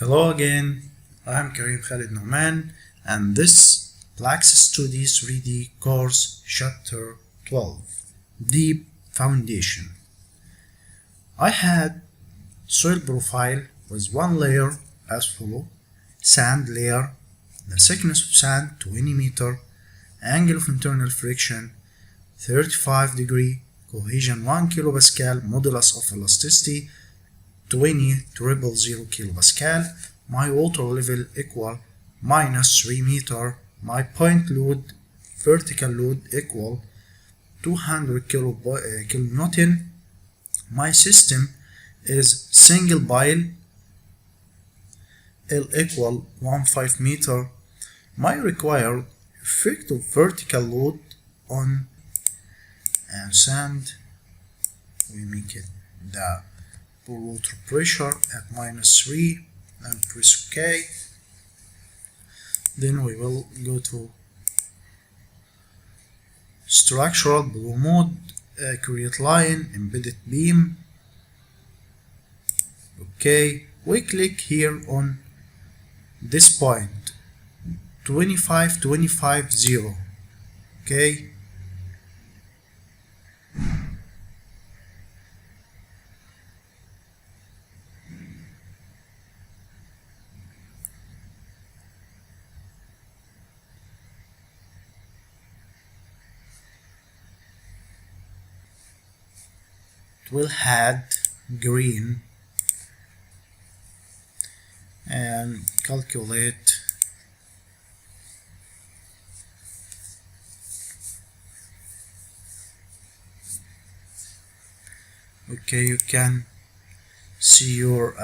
Hello again, I'm Karim Khalid Nouman and this Plaxis 2D 3D course chapter 12, Deep Foundation. I had soil profile with one layer as follow: sand layer, the thickness of sand 20 meter, angle of internal friction 35 degree, cohesion 1 kilopascal, modulus of elasticity 20 to 000 kilopascal, my water level equal minus 3 meter, my point load, vertical load equal 200 kilonewton, my system is single pile, L equal 15 meter, my required effective vertical load on sand, we make it the water pressure at -3 and press OK. Then we will go to structural blue mode, create line, embedded beam. OK, we click here on this point 25 25 0. OK, will add green and calculate okay, you can see your